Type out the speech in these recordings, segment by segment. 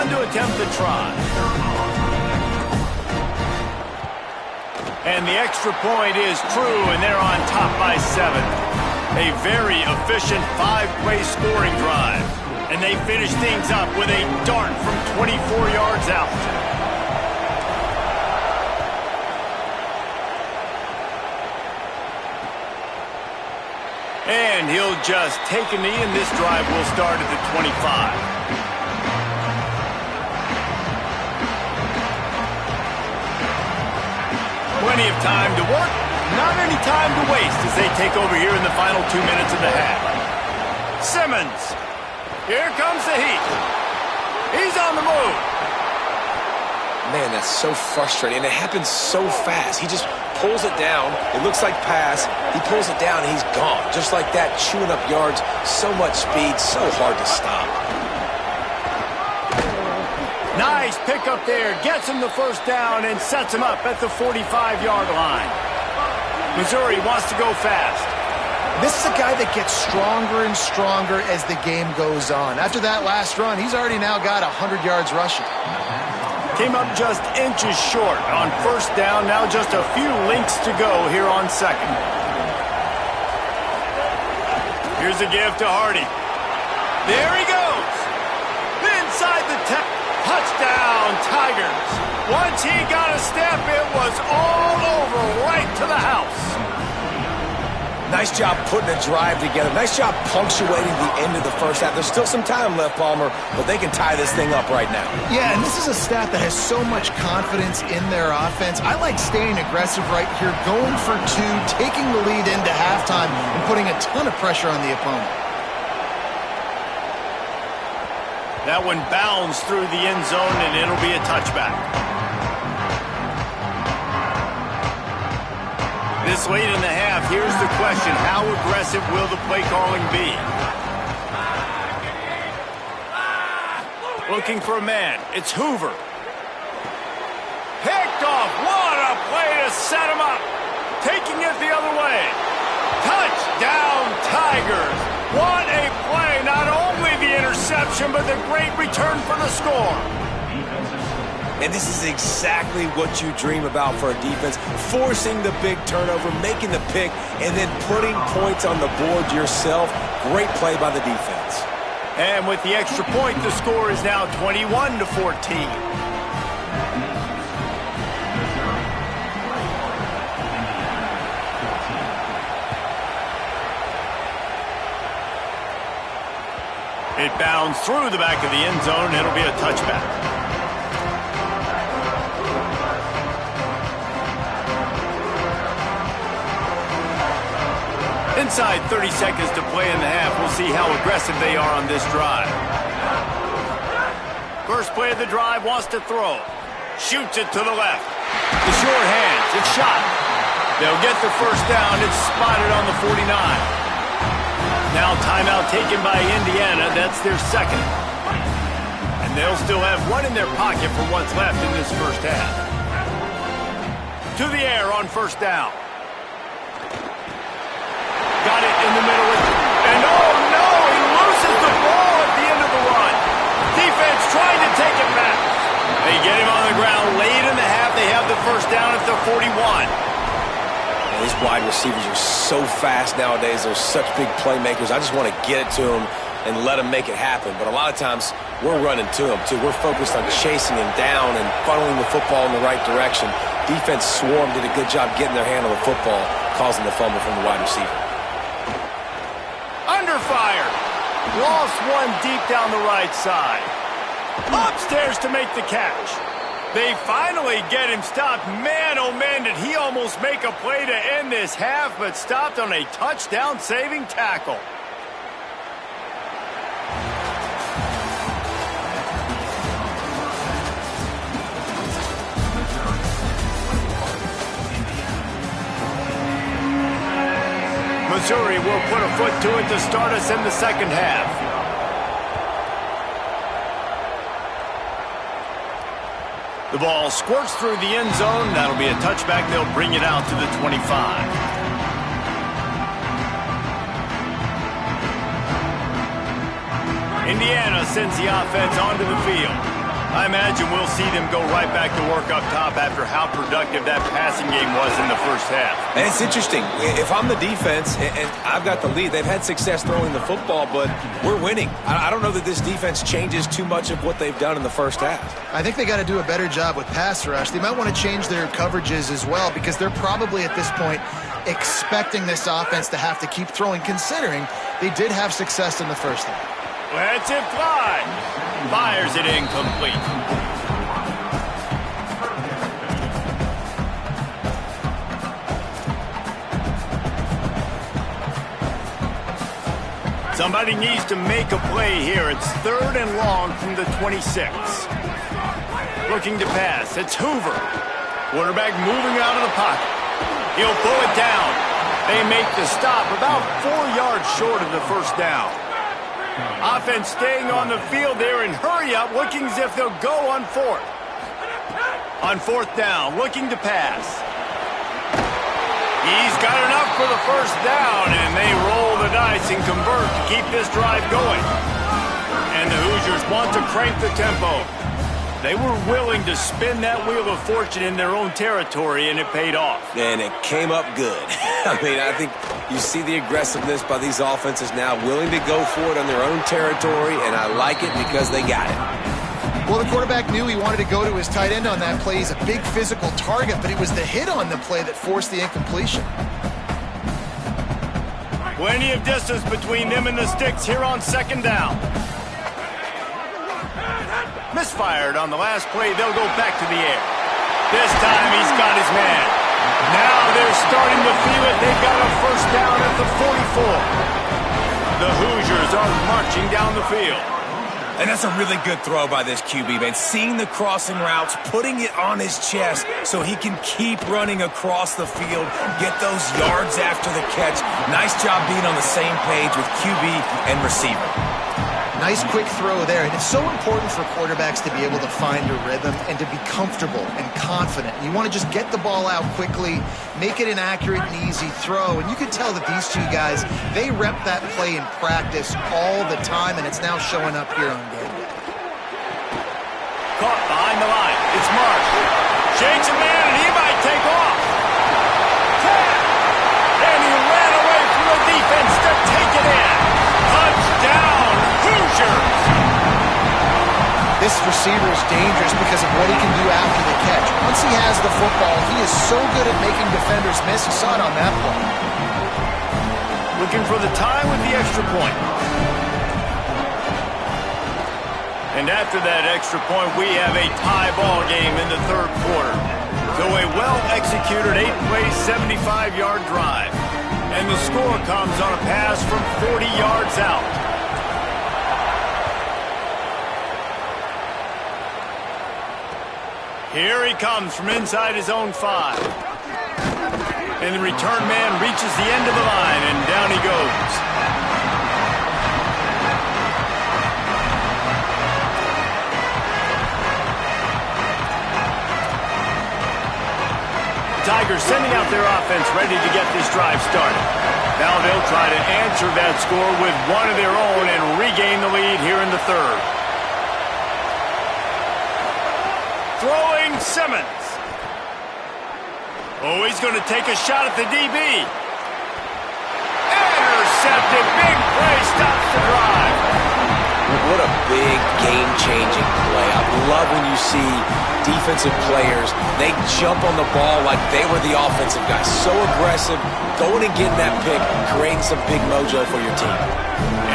on to attempt the try. And the extra point is true, and they're on top by 7. A very efficient 5-play scoring drive. And they finish things up with a dart from 24 yards out. And he'll just take a knee, and this drive will start at the 25. Plenty of time to work, not any time to waste as they take over here in the final 2 minutes of the half. Simmons. Here comes the heat. He's on the move. Man, that's so frustrating, and it happens so fast. He just pulls it down. It looks like pass. He pulls it down, and he's gone. Just like that, chewing up yards. So much speed, so hard to stop. Nice pick up there. Gets him the first down and sets him up at the 45-yard line. Missouri wants to go fast. This is a guy that gets stronger and stronger as the game goes on. After that last run, he's already now got 100 yards rushing. Came up just inches short on first down. Now just a few links to go here on second. Here's a give to Hardy. There he goes. Inside the 10. Touchdown, Tigers. Once he got a step, it was all over right to the house. Nice job putting a drive together. Nice job punctuating the end of the first half. There's still some time left, Palmer, but they can tie this thing up right now. Yeah, and this is a staff that has so much confidence in their offense. I like staying aggressive right here, going for 2, taking the lead into halftime, and putting a ton of pressure on the opponent. That one bounds through the end zone, and it'll be a touchback. This late in the half, here's the question. How aggressive will the play calling be? Looking for a man. It's Hoover. Picked off. What a play to set him up. Taking it the other way. Touchdown, Tigers. What a play. Not only the interception, but the great return for the score. And this is exactly what you dream about for a defense. Forcing the big turnover, making the pick, and then putting points on the board yourself. Great play by the defense. And with the extra point, the score is now 21-14. It bounds through the back of the end zone. It'll be a touchback. Inside 30 seconds to play in the half. We'll see how aggressive they are on this drive. First play of the drive, wants to throw. Shoots it to the left. The short hands. It's shot. They'll get the first down. It's spotted on the 49. Now timeout taken by Indiana. That's their second. And they'll still have one in their pocket for what's left in this first half. To the air on first down. Got it in the middle. And oh no, he loses the ball at the end of the run. Defense trying to take it back. They get him on the ground late in the half. They have the first down at the 41. These wide receivers are so fast nowadays. They're such big playmakers. I just want to get it to them and let them make it happen. But a lot of times, we're running to them, too. We're focused on chasing him down and funneling the football in the right direction. Defense swarm did a good job getting their hand on the football, causing the fumble from the wide receiver. Under fire. Lost one deep down the right side. Upstairs to make the catch. They finally get him stopped. Man, oh man, did he almost make a play to end this half, but stopped on a touchdown-saving tackle. Missouri will put a foot to it to start us in the second half. The ball squirts through the end zone. That'll be a touchback. They'll bring it out to the 25. Indiana sends the offense onto the field. I imagine we'll see them go right back to work up top after how productive that passing game was in the first half. And it's interesting. If I'm the defense and I've got the lead, they've had success throwing the football, but we're winning. I don't know that this defense changes too much of what they've done in the first half. I think they got to do a better job with pass rush. They might want to change their coverages as well because they're probably at this point expecting this offense to have to keep throwing, considering they did have success in the first half. Lets it fly. Fires it incomplete. Somebody needs to make a play here. It's 3rd and long from the 26. Looking to pass. It's Hoover. Quarterback moving out of the pocket. He'll pull it down. They make the stop about 4 yards short of the first down. Offense staying on the field there and hurry up, looking as if they'll go on 4th. On 4th down, looking to pass. He's got enough for the first down, and they roll the dice and convert to keep this drive going. And the Hoosiers want to crank the tempo. They were willing to spin that wheel of fortune in their own territory, and it paid off. And it came up good. I mean, I think you see the aggressiveness by these offenses now, willing to go for it on their own territory, and I like it because they got it. Well, the quarterback knew he wanted to go to his tight end on that play. He's a big physical target, but it was the hit on the play that forced the incompletion. Plenty of distance between them and the sticks here on 2nd down. Misfired on the last play. They'll go back to the air. This time he's got his man. Now they're starting to feel it. They've got a first down at the 44. The Hoosiers are marching down the field. And that's a really good throw by this QB, man. Seeing the crossing routes, putting it on his chest so he can keep running across the field, get those yards after the catch. Nice job being on the same page with QB and receiver. Nice quick throw there, and it's so important for quarterbacks to be able to find a rhythm and to be comfortable and confident. You want to just get the ball out quickly, make it an accurate and easy throw, and you can tell that these two guys, they rep that play in practice all the time, and it's now showing up here on game day. Caught behind the line. It's Marsh. Shakes a man, and he might take off. And he ran away from the defense to take it in. Touchdown, Hoosiers! This receiver is dangerous because of what he can do after the catch. Once he has the football, he is so good at making defenders miss. You saw it on that play. Looking for the tie with the extra point. And after that extra point, we have a tie ball game in the 3rd quarter. So a well-executed 8-play, 75-yard drive. And the score comes on a pass from 40 yards out. Here he comes from inside his own 5. And the return man reaches the end of the line, and down he goes. Tigers sending out their offense ready to get this drive started. Now they'll try to answer that score with one of their own and regain the lead here in the 3rd. Throwing Simmons. Oh, he's going to take a shot at the DB. Intercepted. Big play stops the drive. What a big game-changing play. I love when you see defensive players, they jump on the ball like they were the offensive guys. So aggressive, going and getting that pick, creating some big mojo for your team.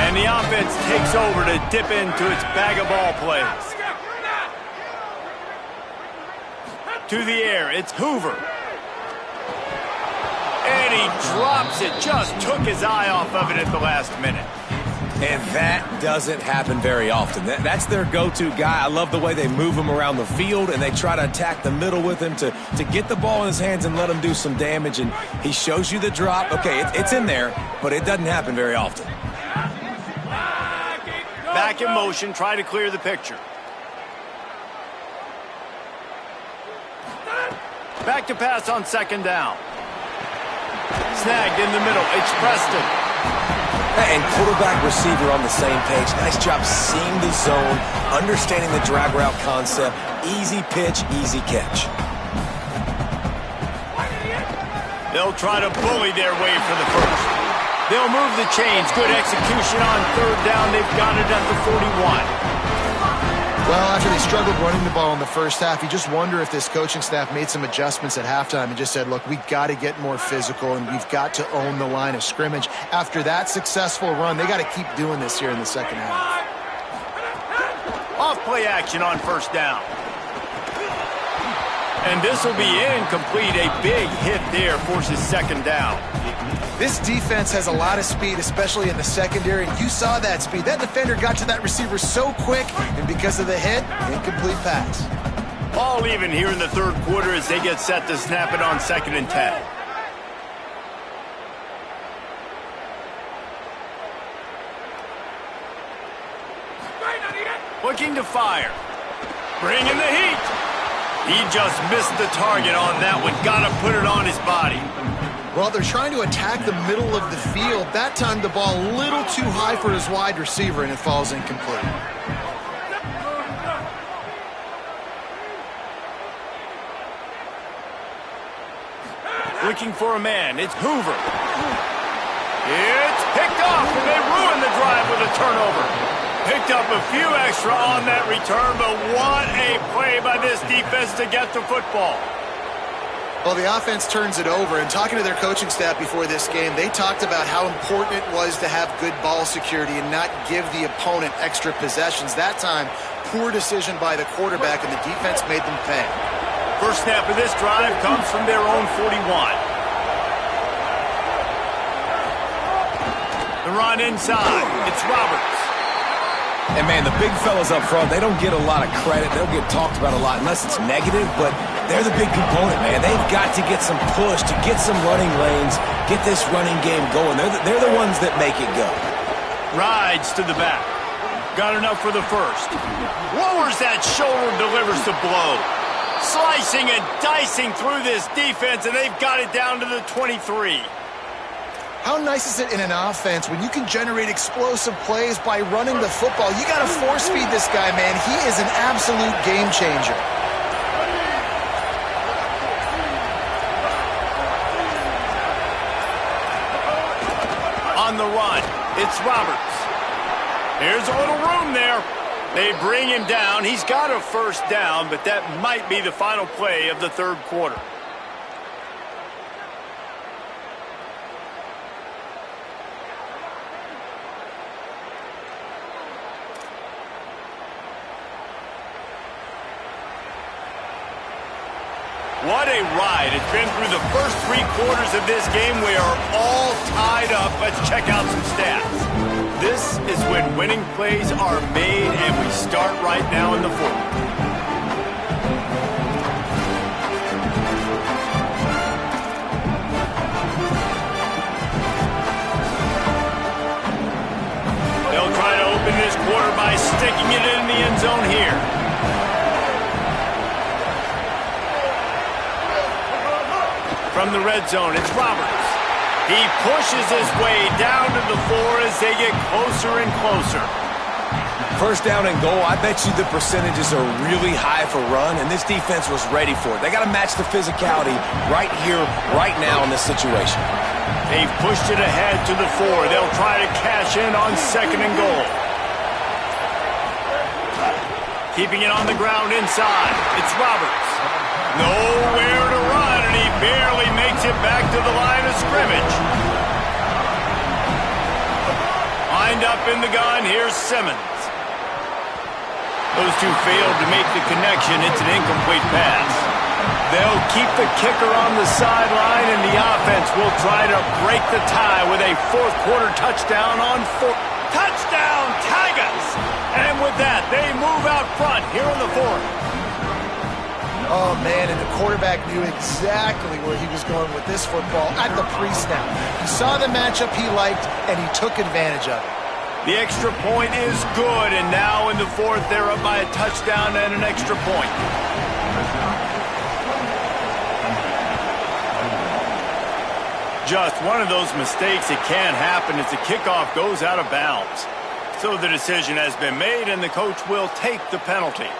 And the offense takes over to dip into its bag of ball plays. To the air, it's Hoover. And he drops it, just took his eye off of it at the last minute. And that doesn't happen very often. That's their go-to guy. I love the way they move him around the field, and they try to attack the middle with him to get the ball in his hands and let him do some damage. And he shows you the drop. Okay, it's in there, but it doesn't happen very often. Back in motion, try to clear the picture. Back to pass on 2nd down. Snagged in the middle. It's Preston. And quarterback, receiver on the same page. Nice job seeing the zone, understanding the drag route concept. Easy pitch, easy catch. They'll try to bully their way for the first. They'll move the chains. Good execution on third down. They've got it at the 41. Well, after they struggled running the ball in the first half, you just wonder if this coaching staff made some adjustments at halftime and just said, look, we've got to get more physical and we've got to own the line of scrimmage. After that successful run, they got to keep doing this here in the second half. Off play action on first down. And this will be incomplete. A big hit there forces second down. This defense has a lot of speed, especially in the secondary, and you saw that speed. That defender got to that receiver so quick, and because of the hit, incomplete pass. All even here in the third quarter as they get set to snap it on 2nd and 10. Looking to fire. Bringing the heat. He just missed the target on that one. Got to put it on his body. Well, they're trying to attack the middle of the field. That time the ball a little too high for his wide receiver, and it falls incomplete. Looking for a man. It's Hoover. It's picked off, and they ruin the drive with a turnover. Picked up a few extra on that return, but what a play by this defense to get the football. Well, the offense turns it over, and talking to their coaching staff before this game, they talked about how important it was to have good ball security and not give the opponent extra possessions. That time, poor decision by the quarterback, and the defense made them pay. First snap of this drive comes from their own 41. The run inside. It's Roberts. And, man, the big fellas up front, they don't get a lot of credit. They'll get talked about a lot unless it's negative, but they're the big component, man. They've got to get some push, to get some running lanes, get this running game going. They're the ones that make it go. Rides to the back. Got enough for the first. Lowers that shoulder, delivers the blow. Slicing and dicing through this defense, and they've got it down to the 23. How nice is it in an offense when you can generate explosive plays by running the football? You got to force feed this guy, man. He is an absolute game changer. On the run, it's Roberts. Here's a little room there. They bring him down. He's got a first down, but that might be the final play of the third quarter. What a ride. It's been through the first 3 quarters of this game. We are all tied up. Let's check out some stats. This is when winning plays are made, and we start right now in the fourth. They'll try to open this quarter by sticking it in the end zone here. From the red zone, it's Roberts. He pushes his way down to the floor as they get closer and closer. First down and goal, I bet you the percentages are really high for run, and this defense was ready for it. They got to match the physicality right here, right now in this situation. They've pushed it ahead to the 4. They'll try to cash in on 2nd and goal. Keeping it on the ground inside. It's Roberts. Nowhere to run, and he barely makes it back to the line of scrimmage. Lined up in the gun, here's Simmons. Those two failed to make the connection. It's an incomplete pass. They'll keep the kicker on the sideline, and the offense will try to break the tie with a fourth quarter touchdown on 4. Touchdown, Tigers! And with that, they move out front here in the fourth. Oh, man, and the quarterback knew exactly where he was going with this football at the pre-snap. He saw the matchup he liked, and he took advantage of it. The extra point is good, and now in the fourth, they're up by a touchdown and an extra point. Just one of those mistakes that can happen as the kickoff goes out of bounds. So the decision has been made, and the coach will take the penalty.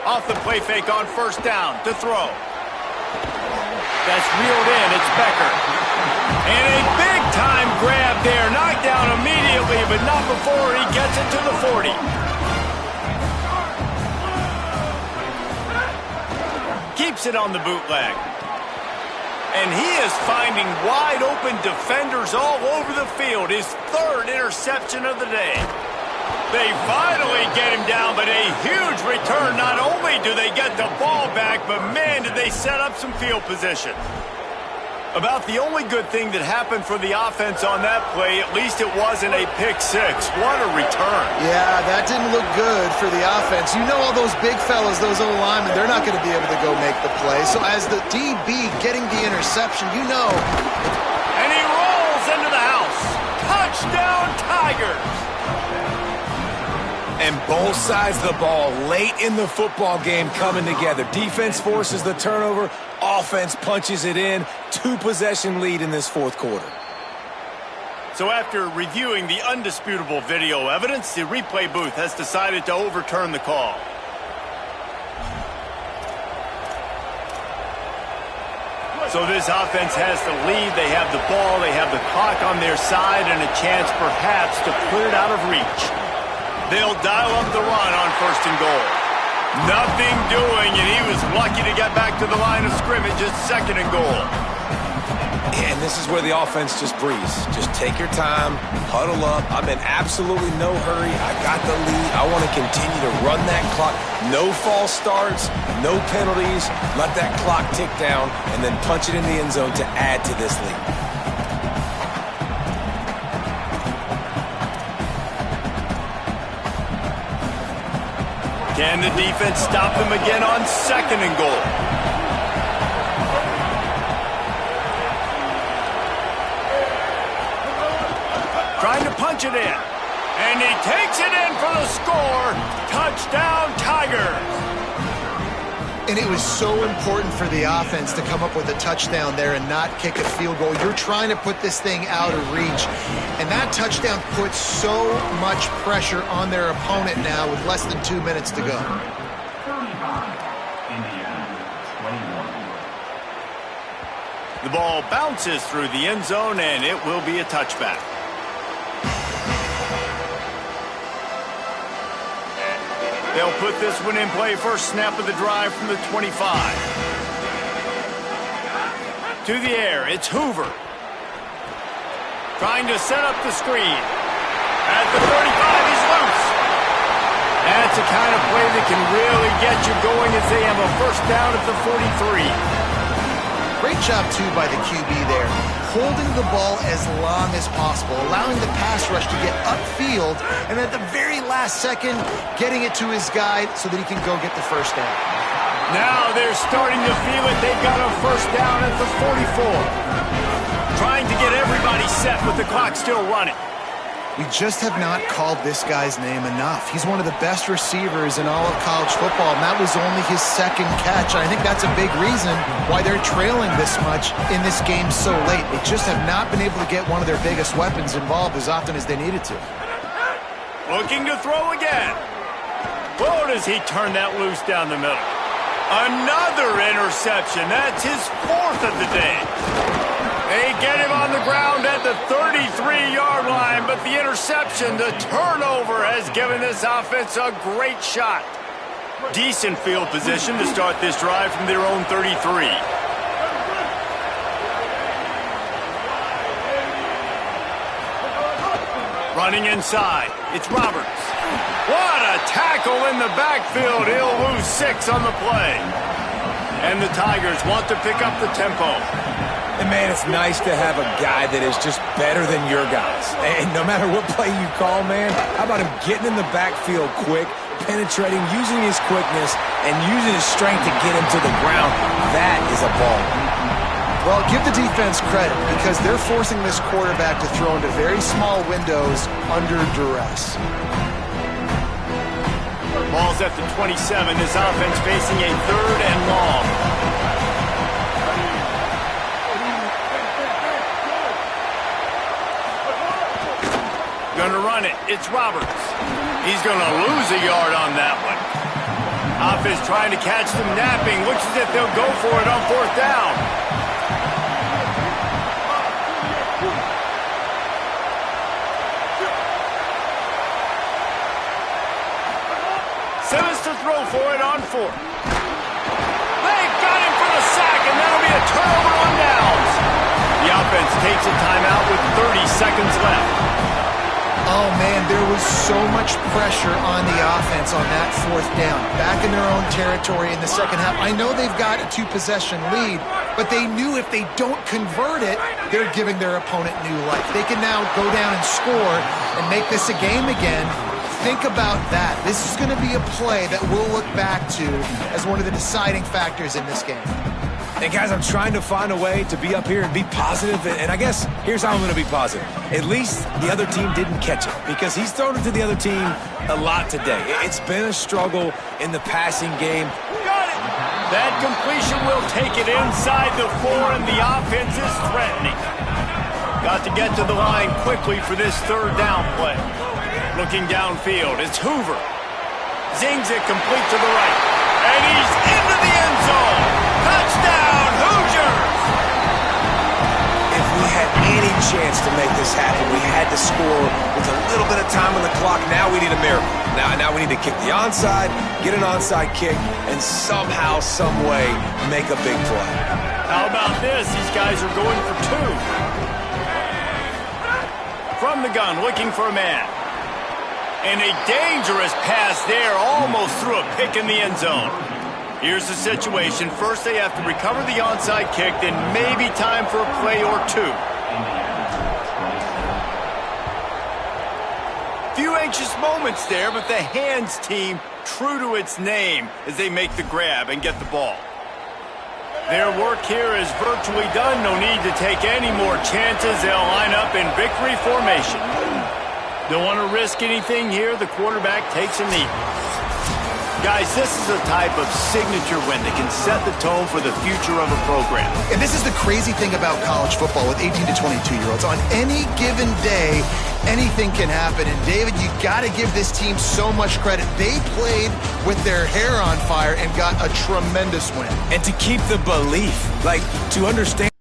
Off the play fake on first down to throw. That's reeled in. It's Becker. And a big-time grab there. Knocked down immediately, but not before he gets it to the 40. Keeps it on the bootleg. And he is finding wide-open defenders all over the field. His third interception of the day. They finally get him down, but a huge return. Not only do they get the ball back, but man, did they set up some field position. About the only good thing that happened for the offense on that play, at least it wasn't a pick six. What a return. Yeah, that didn't look good for the offense. You know all those big fellas, those O-linemen, they're not going to be able to go make the play. So as the DB getting the interception, you know. And he rolls into the house. Touchdown, Tigers. And both sides of the ball late in the football game coming together. Defense forces the turnover. Offense punches it in. 2-possession lead in this fourth quarter. So after reviewing the undisputable video evidence, the replay booth has decided to overturn the call. So this offense has the lead. They have the ball. They have the clock on their side and a chance perhaps to put it out of reach. They'll dial up the run on first and goal. Nothing doing, and he was lucky to get back to the line of scrimmage at second and goal. And this is where the offense just breathes. Just take your time, huddle up. I'm in absolutely no hurry. I got the lead. I want to continue to run that clock. No false starts, no penalties. Let that clock tick down, and then punch it in the end zone to add to this lead. Can the defense stop them again on second and goal? Trying to punch it in. And he takes it in for the score. Touchdown, Tigers. And it was so important for the offense to come up with a touchdown there and not kick a field goal. You're trying to put this thing out of reach. And that touchdown puts so much pressure on their opponent now with less than 2 minutes to go. The ball bounces through the end zone, and it will be a touchback. They'll put this one in play. First snap of the drive from the 25. To the air, it's Hoover. Trying to set up the screen. At the 35, he's loose. That's the kind of play that can really get you going as they have a first down at the 43. Great job, too, by the QB there. Holding the ball as long as possible, allowing the pass rush to get upfield, and at the very last second, getting it to his guy so that he can go get the first down. Now they're starting to feel it. They've got a first down at the 44. Trying to get everybody set with the clock still running. We just have not called this guy's name enough. He's one of the best receivers in all of college football, and that was only his second catch. I think that's a big reason why they're trailing this much in this game so late. They just have not been able to get one of their biggest weapons involved as often as they needed to. Looking to throw again. Whoa, does he turn that loose down the middle. Another interception. That's his fourth of the day. They get him on the ground at the 33-yard line, but the interception, the turnover, has given this offense a great shot. Decent field position to start this drive from their own 33. Running inside, it's Roberts. What a tackle in the backfield. He'll lose 6 on the play. And the Tigers want to pick up the tempo. And, man, it's nice to have a guy that is just better than your guys. And no matter what play you call, man, how about him getting in the backfield quick, penetrating, using his quickness, and using his strength to get him to the ground? That is a ball. Well, give the defense credit because they're forcing this quarterback to throw into very small windows under duress. Ball's at the 27. This offense facing a 3rd and long. Gonna run it. It's Roberts. He's gonna lose a yard on that one. Offense trying to catch them napping. Looks as if they'll go for it on 4th down. Simmons to throw for it on 4th. They got him for the sack, and that'll be a turnover on downs. The offense takes a timeout with 30 seconds left. Oh, man, there was so much pressure on the offense on that 4th down. Back in their own territory in the second half. I know they've got a 2-possession lead, but they knew if they don't convert it, they're giving their opponent new life. They can now go down and score and make this a game again. Think about that. This is going to be a play that we'll look back to as one of the deciding factors in this game. And guys, I'm trying to find a way to be up here and be positive, and I guess here's how I'm going to be positive. At least the other team didn't catch it because he's thrown it to the other team a lot today. It's been a struggle in the passing game. Got it! That completion will take it inside the 4, and the offense is threatening. Got to get to the line quickly for this 3rd down play. Looking downfield, it's Hoover. Zings it complete to the right. And he's into the end zone. Touchdown, Hoosiers! If we had any chance to make this happen, we had to score with a little bit of time on the clock. Now we need a miracle. Now we need to kick the onside, get an onside kick, and somehow, some way, make a big play. How about this? These guys are going for 2. From the gun, looking for a man. And a dangerous pass there, almost threw a pick in the end zone. Here's the situation. First, they have to recover the onside kick, then maybe time for a play or 2. Few anxious moments there, but the hands team true to its name as they make the grab and get the ball. Their work here is virtually done. No need to take any more chances. They'll line up in victory formation. Don't want to risk anything here. The quarterback takes a knee. Guys, this is a type of signature win that can set the tone for the future of a program. And this is the crazy thing about college football with 18 to 22-year-olds. On any given day, anything can happen. And, David, you got to give this team so much credit. They played with their hair on fire and got a tremendous win. And to keep the belief, to understand.